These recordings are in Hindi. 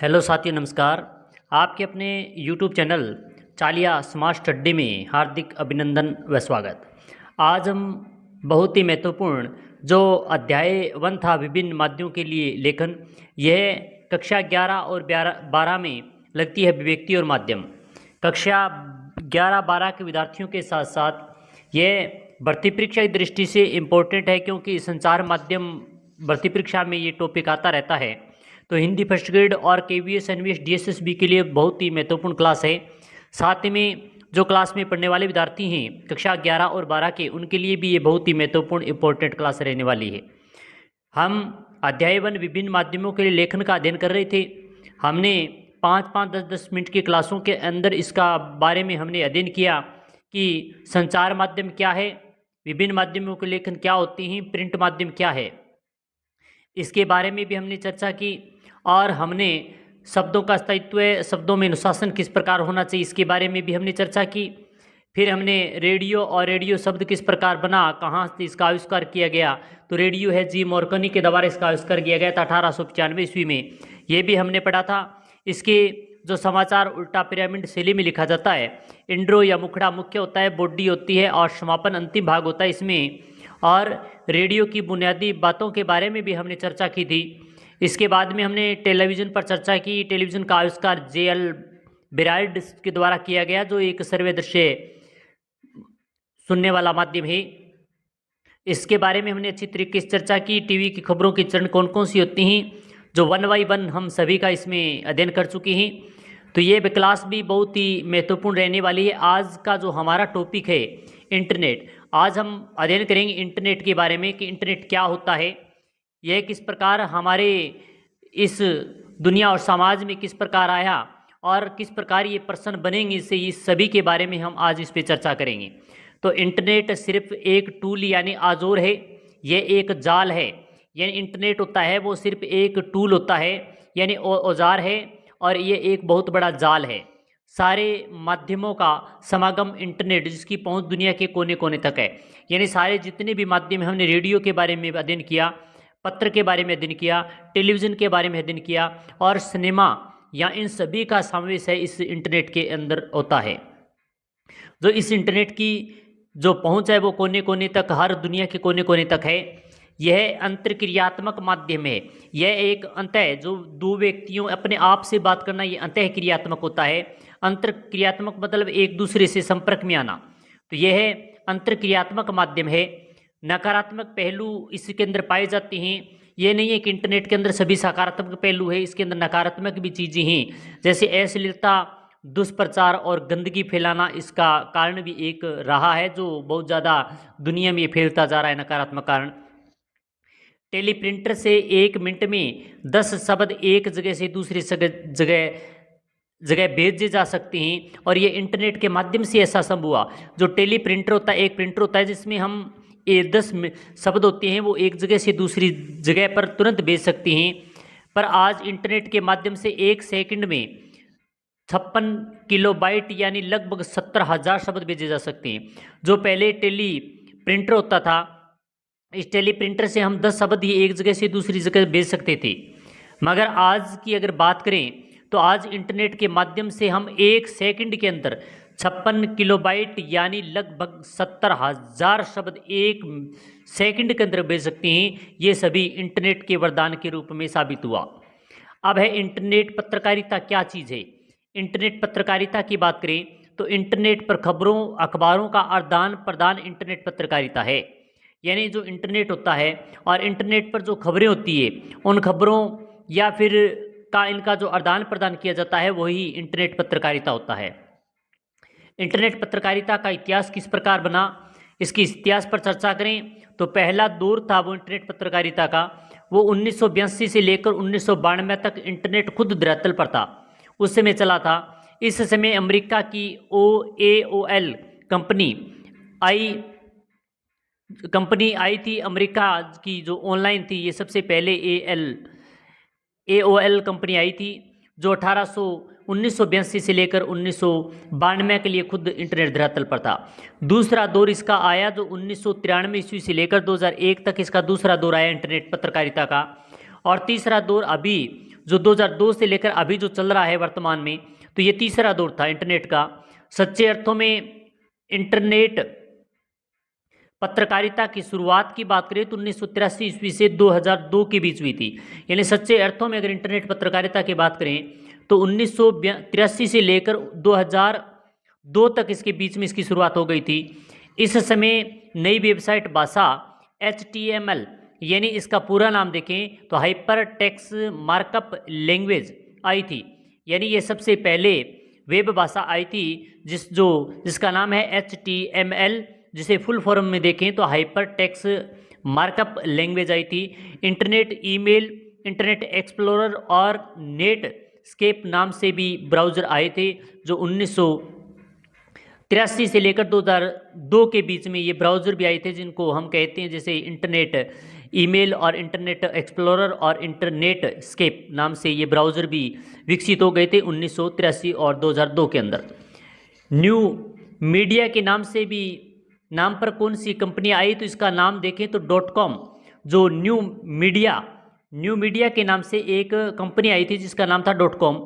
हेलो साथियों, नमस्कार। आपके अपने यूट्यूब चैनल चालिया स्मार्ट स्टडी में हार्दिक अभिनंदन व स्वागत। आज हम बहुत ही महत्वपूर्ण जो अध्याय 1 था विभिन्न माध्यमों के लिए लेखन, यह कक्षा 11 और 12 में लगती है अभिव्यक्ति और माध्यम। कक्षा 11-12 के विद्यार्थियों के साथ साथ यह भर्ती परीक्षा की दृष्टि से इम्पोर्टेंट है, क्योंकि संचार माध्यम भर्ती परीक्षा में ये टॉपिक आता रहता है। तो हिंदी फर्स्ट ग्रेड और केवीएस एनवीएस डीएसएसबी के लिए बहुत ही महत्वपूर्ण क्लास है। साथ में जो क्लास में पढ़ने वाले विद्यार्थी हैं कक्षा 11 और 12 के, उनके लिए भी ये बहुत ही महत्वपूर्ण इंपॉर्टेंट क्लास रहने वाली है। हम अध्याय 1 विभिन्न माध्यमों के लिए लेखन का अध्ययन कर रहे थे। हमने 5-5, 10-10 मिनट की क्लासों के अंदर इसका बारे में हमने अध्ययन किया कि संचार माध्यम क्या है, विभिन्न माध्यमों के लेखन क्या होती हैं, प्रिंट माध्यम क्या है, इसके बारे में भी हमने चर्चा की। और हमने शब्दों का स्थायित्व, शब्दों में अनुशासन किस प्रकार होना चाहिए, इसके बारे में भी हमने चर्चा की। फिर हमने रेडियो और रेडियो शब्द किस प्रकार बना, कहाँ से इसका आविष्कार किया गया, तो रेडियो है जी मॉर्कनी के द्वारा इसका आविष्कार किया गया था 1895 ईस्वी में, ये भी हमने पढ़ा था। इसके जो समाचार उल्टा पिरामिड शैली में लिखा जाता है, इंड्रो या मुखड़ा मुख्य होता है, बॉडी होती है और समापन अंतिम भाग होता है इसमें। और रेडियो की बुनियादी बातों के बारे में भी हमने चर्चा की थी। इसके बाद में हमने टेलीविज़न पर चर्चा की। टेलीविज़न का आविष्कार जेएल बेराल्ड के द्वारा किया गया, जो एक सर्वे दृश्य सुनने वाला माध्यम है। इसके बारे में हमने अच्छी तरीके से चर्चा की। टीवी की खबरों की चरण कौन कौन सी होती हैं, जो 1 by 1 हम सभी का इसमें अध्ययन कर चुके हैं। तो ये क्लास भी बहुत ही महत्वपूर्ण रहने वाली है। आज का जो हमारा टॉपिक है इंटरनेट, आज हम अध्ययन करेंगे इंटरनेट के बारे में कि इंटरनेट क्या होता है, यह किस प्रकार हमारे इस दुनिया और समाज में किस प्रकार आया और किस प्रकार ये प्रश्न बनेंगे, इससे इस सभी के बारे में हम आज इस पे चर्चा करेंगे। तो इंटरनेट सिर्फ एक टूल यानी आजोर है, यह एक जाल है। यानी इंटरनेट होता है वो सिर्फ एक टूल होता है, यानी औजार है, और ये एक बहुत बड़ा जाल है। सारे माध्यमों का समागम इंटरनेट, जिसकी पहुंच दुनिया के कोने कोने तक है। यानी सारे जितने भी माध्यम, हमने रेडियो के बारे में अध्ययन किया, पत्र के बारे में अध्ययन किया, टेलीविज़न के बारे में अध्ययन किया, और सिनेमा, या इन सभी का समावेश है इस इंटरनेट के अंदर होता है। जो इस इंटरनेट की जो पहुंच है वो कोने कोने तक, हर दुनिया के कोने कोने तक है। यह अंतरक्रियात्मक माध्यम है। यह एक अंतः, जो दो व्यक्तियों अपने आप से बात करना, यह अंतः क्रियात्मक होता है। अंतरक्रियात्मक मतलब एक दूसरे से संपर्क में आना, तो यह अंतरक्रियात्मक माध्यम है। नकारात्मक पहलू इसके अंदर पाए जाते हैं। ये नहीं है कि इंटरनेट के अंदर सभी सकारात्मक पहलू है, इसके अंदर नकारात्मक भी चीज़ें हैं, जैसे अश्लीलता, दुष्प्रचार और गंदगी फैलाना इसका कारण भी एक रहा है, जो बहुत ज़्यादा दुनिया में फैलता जा रहा है, नकारात्मक कारण। टेलीप्रिंटर से 1 मिनट में 10 शब्द एक जगह से दूसरी जगह भेजे जा सकते हैं, और ये इंटरनेट के माध्यम से ऐसा संभव हुआ। जो टेलीप्रिंटर होता है, एक प्रिंटर होता है जिसमें हम 10 शब्द होते हैं, वो एक जगह से दूसरी जगह पर तुरंत भेज सकते हैं। पर आज इंटरनेट के माध्यम से 1 सेकंड में 56 किलोबाइट यानी लगभग 70,000 शब्द भेजे जा सकते हैं। जो पहले टेली प्रिंटर होता था, इस टेली प्रिंटर से हम 10 शब्द ही एक जगह से दूसरी जगह भेज सकते थे। मगर आज की अगर बात करें तो आज इंटरनेट के माध्यम से हम 1 सेकंड के अंदर 56 किलोबाइट यानी लगभग 70,000 शब्द 1 सेकंड के अंदर भेज सकते हैं। ये सभी इंटरनेट के वरदान के रूप में साबित हुआ। अब है इंटरनेट पत्रकारिता क्या चीज़ है। इंटरनेट पत्रकारिता की बात करें तो इंटरनेट पर खबरों, अखबारों का आदान प्रदान इंटरनेट पत्रकारिता है। यानी जो इंटरनेट होता है और इंटरनेट पर जो खबरें होती है, उन खबरों या फिर का इनका जो आदान प्रदान किया जाता है, वही इंटरनेट पत्रकारिता होता है। इंटरनेट पत्रकारिता का इतिहास किस प्रकार बना, इसके इतिहास पर चर्चा करें तो पहला दौर था वो इंटरनेट पत्रकारिता का, वो 1982 से लेकर 1992 तक इंटरनेट खुद धरातल पर था, उस समय चला था। इस समय अमेरिका की AOL कंपनी आई थी। अमेरिका की जो ऑनलाइन थी, ये सबसे पहले AOL कंपनी आई थी, जो 1982 से लेकर 1992 के लिए खुद इंटरनेट धरातल पर था। दूसरा दौर इसका आया जो 1993 ईस्वी से लेकर 2001 तक इसका दूसरा दौर आया इंटरनेट पत्रकारिता का। और तीसरा दौर अभी जो 2002 से लेकर अभी जो चल रहा है वर्तमान में, तो ये तीसरा दौर था इंटरनेट का। सच्चे अर्थों में इंटरनेट पत्रकारिता की शुरुआत की बात करें तो 1983 ईस्वी से 2002 के बीच हुई थी। यानी सच्चे अर्थों में अगर इंटरनेट पत्रकारिता की बात करें तो 1983 से लेकर 2002 तक इसके बीच में इसकी शुरुआत हो गई थी। इस समय नई वेबसाइट भाषा HTML, यानी इसका पूरा नाम देखें तो hyper text markup language I थी। यानी ये सबसे पहले वेब भाषा आई थी जिसका नाम है HTML, जिसे फुल फॉर्म में देखें तो hyper text markup language I थी। इंटरनेट ईमेल, इंटरनेट एक्सप्लोरर और नेट स्केप नाम से भी ब्राउज़र आए थे, जो 1983 से लेकर 2002 के बीच में ये ब्राउज़र भी आए थे, जिनको हम कहते हैं जैसे इंटरनेट ईमेल और इंटरनेट एक्सप्लोरर और इंटरनेट स्केप नाम से ये ब्राउज़र भी विकसित हो गए थे 1983 और 2002 के अंदर। न्यू मीडिया के नाम पर कौन सी कंपनी आई, तो इसका नाम देखें तो .com, जो न्यू मीडिया के नाम से एक कंपनी आई थी जिसका नाम था .com।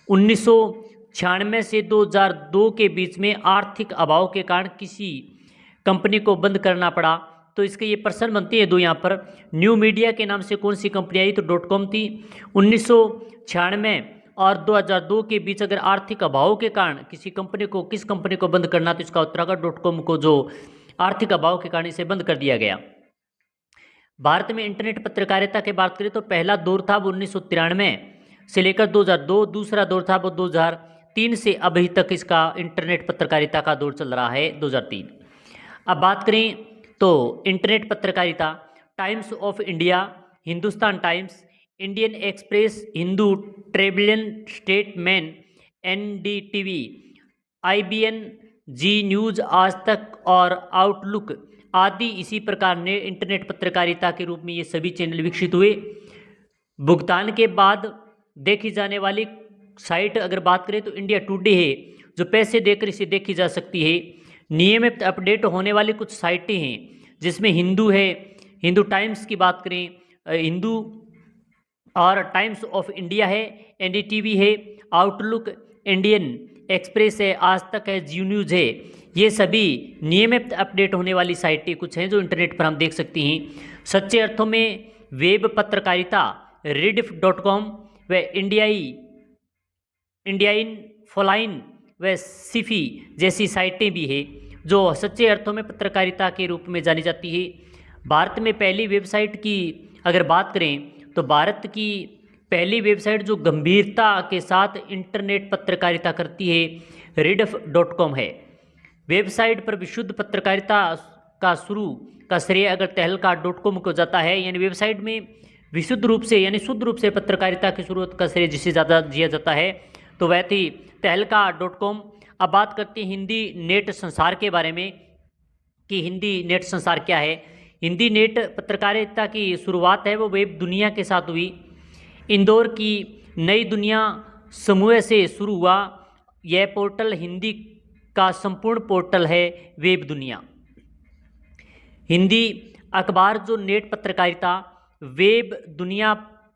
1996 से 2002 के बीच में आर्थिक अभाव के कारण किसी कंपनी को बंद करना पड़ा, तो इसके ये प्रश्न बनते हैं दो यहाँ पर। न्यू मीडिया के नाम से कौन सी कंपनी आई, तो .com थी। 1996 और 2002 के बीच अगर आर्थिक अभाव के कारण किस कंपनी को बंद करना, तो इसका उत्तर होगा .com को, जो आर्थिक अभाव के कारण इसे बंद कर दिया गया। भारत में इंटरनेट पत्रकारिता की बात करें तो पहला दौर था वो 1993 से लेकर 2002, दूसरा दौर था वो 2003 से अभी तक इसका इंटरनेट पत्रकारिता का दौर चल रहा है 2003। अब बात करें तो इंटरनेट पत्रकारिता, Times of India, Hindustan Times, Indian Express, Hindu Tribune, Statesman, NDTV, IBN, Zee News, Aaj Tak और आउटलुक आदि इसी प्रकार ने इंटरनेट पत्रकारिता के रूप में ये सभी चैनल विकसित हुए। भुगतान के बाद देखी जाने वाली साइट अगर बात करें तो इंडिया टुडे है, जो पैसे देकर इसे देखी जा सकती है। नियमित अपडेट होने वाली कुछ साइटें हैं जिसमें हिंदू है, हिंदू टाइम्स की बात करें, हिंदू और टाइम्स ऑफ इंडिया है, NDTV है, आउटलुक, इंडियन एक्सप्रेस है, आज तक है, जी न्यूज़ है। ये सभी नियमित अपडेट होने वाली साइटें कुछ हैं जो इंटरनेट पर हम देख सकते हैं। सच्चे अर्थों में वेब पत्रकारिता rediff.com व इंडियाइन फॉलाइन व सिफी जैसी साइटें भी हैं जो सच्चे अर्थों में पत्रकारिता के रूप में जानी जाती है। भारत में पहली वेबसाइट की अगर बात करें तो भारत की पहली वेबसाइट जो गंभीरता के साथ इंटरनेट पत्रकारिता करती है rediff.com है। वेबसाइट पर विशुद्ध पत्रकारिता का शुरू का श्रेय अगर तहलका .com को जाता है, यानी वेबसाइट में विशुद्ध रूप से यानी शुद्ध रूप से पत्रकारिता की शुरुआत का श्रेय जिसे ज़्यादा दिया जाता है तो वह थी तहलका .com। अब बात करते हैं हिंदी नेट संसार के बारे में कि हिंदी नेट संसार क्या है। हिंदी नेट पत्रकारिता की शुरुआत है वो वेब दुनिया के साथ हुई। इंदौर की नई दुनिया समूह से शुरू हुआ। यह पोर्टल हिंदी का संपूर्ण पोर्टल है वेब दुनिया। हिंदी अखबार जो नेट पत्रकारिता वेब दुनिया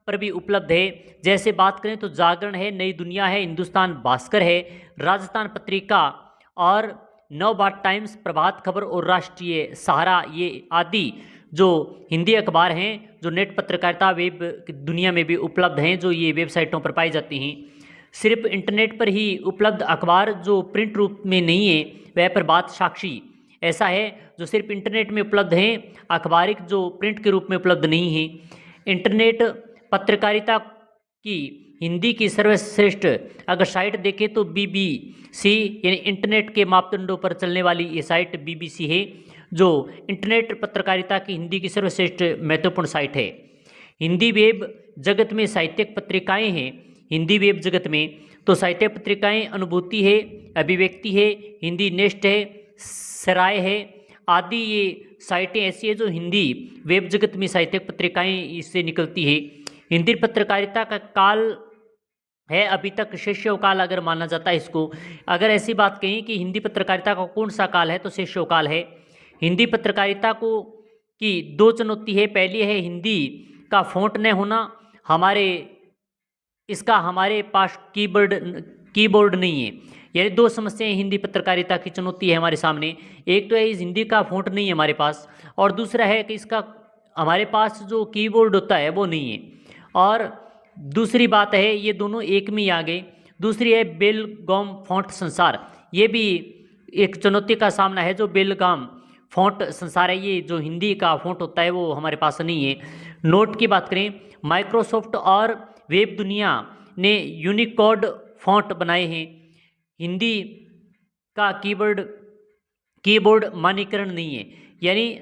पर भी उपलब्ध है। जैसे बात करें तो जागरण है, नई दुनिया है, हिंदुस्तान भास्कर है, राजस्थान पत्रिका और नवभारत टाइम्स, प्रभात खबर और राष्ट्रीय सहारा, ये आदि जो हिंदी अखबार हैं जो नेट पत्रकारिता वेब दुनिया में भी उपलब्ध हैं, जो ये वेबसाइटों पर पाई जाती हैं। सिर्फ इंटरनेट पर ही उपलब्ध अखबार जो प्रिंट रूप में नहीं है वह प्रभात साक्षी ऐसा है जो सिर्फ इंटरनेट में उपलब्ध हैं, अखबारिक जो प्रिंट के रूप में उपलब्ध नहीं है। इंटरनेट पत्रकारिता की हिंदी की सर्वश्रेष्ठ अगर साइट देखें तो BBC यानी इंटरनेट के मापदंडों पर चलने वाली ये साइट BBC है जो इंटरनेट पत्रकारिता की हिंदी की सर्वश्रेष्ठ महत्वपूर्ण साइट है। हिंदी वेब जगत में साहित्यिक पत्रिकाएं हैं। हिंदी वेब जगत में तो साहित्यिक पत्रिकाएं अनुभूति है, अभिव्यक्ति है, हिंदी नेस्ट है, सराय है आदि ये साइटें ऐसी है जो हिंदी वेब जगत में साहित्यिक पत्रिकाएं इससे निकलती है। हिंदी पत्रकारिता का काल है अभी तक शेषव काल अगर माना जाता है इसको। अगर ऐसी बात कहें कि हिंदी पत्रकारिता का कौन सा काल है तो शेषव काल है। हिंदी पत्रकारिता को की दो चुनौती है। पहली है हिंदी का फ़ॉन्ट न होना। हमारे इसका हमारे पास कीबोर्ड नहीं है। यानी दो समस्याएं हिंदी पत्रकारिता की चुनौती है हमारे सामने। एक तो है इस हिंदी का फ़ॉन्ट नहीं है हमारे पास, और दूसरा है कि इसका हमारे पास जो कीबोर्ड होता है वो नहीं है। और दूसरी बात है, ये दोनों एक में ही आ गए। दूसरी है बेलगाम फ़ॉन्ट संसार, ये भी एक चुनौती का सामना है। जो बेलगाम फ़ॉन्ट संसार है, ये जो हिंदी का फ़ॉन्ट होता है वो हमारे पास नहीं है। नोट की बात करें, माइक्रोसॉफ्ट और वेब दुनिया ने यूनिकोड फ़ॉन्ट बनाए हैं। हिंदी का कीबोर्ड मानकीकरण नहीं है, यानी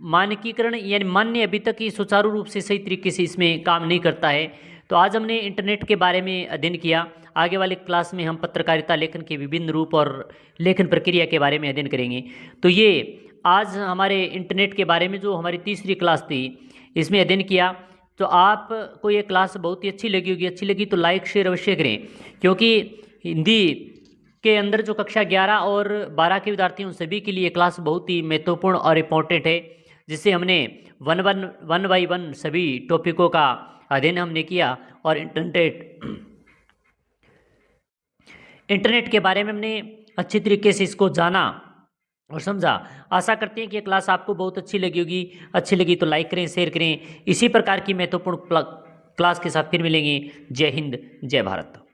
मानकीकरण यानी मान्य अभी तक ये सुचारू रूप से सही तरीके से इसमें काम नहीं करता है। तो आज हमने इंटरनेट के बारे में अध्ययन किया। आगे वाले क्लास में हम पत्रकारिता लेखन के विभिन्न रूप और लेखन प्रक्रिया के बारे में अध्ययन करेंगे। तो ये आज हमारे इंटरनेट के बारे में जो हमारी तीसरी क्लास थी, इसमें अध्ययन किया। तो आपको ये क्लास बहुत ही अच्छी लगी होगी। अच्छी लगी तो लाइक शेयर अवश्य करें, क्योंकि हिंदी के अंदर जो कक्षा 11 और 12 के विद्यार्थी उन सभी के लिए क्लास बहुत ही महत्वपूर्ण और इम्पोर्टेंट है, जिससे हमने वन बाई वन सभी टॉपिकों का अध्ययन हमने किया और इंटरनेट के बारे में हमने अच्छी तरीके से इसको जाना और समझा। आशा करते हैं कि ये क्लास आपको बहुत अच्छी लगी होगी। अच्छी लगी तो लाइक करें, शेयर करें। इसी प्रकार की महत्वपूर्ण क्लास के साथ फिर मिलेंगे। जय हिंद, जय भारत।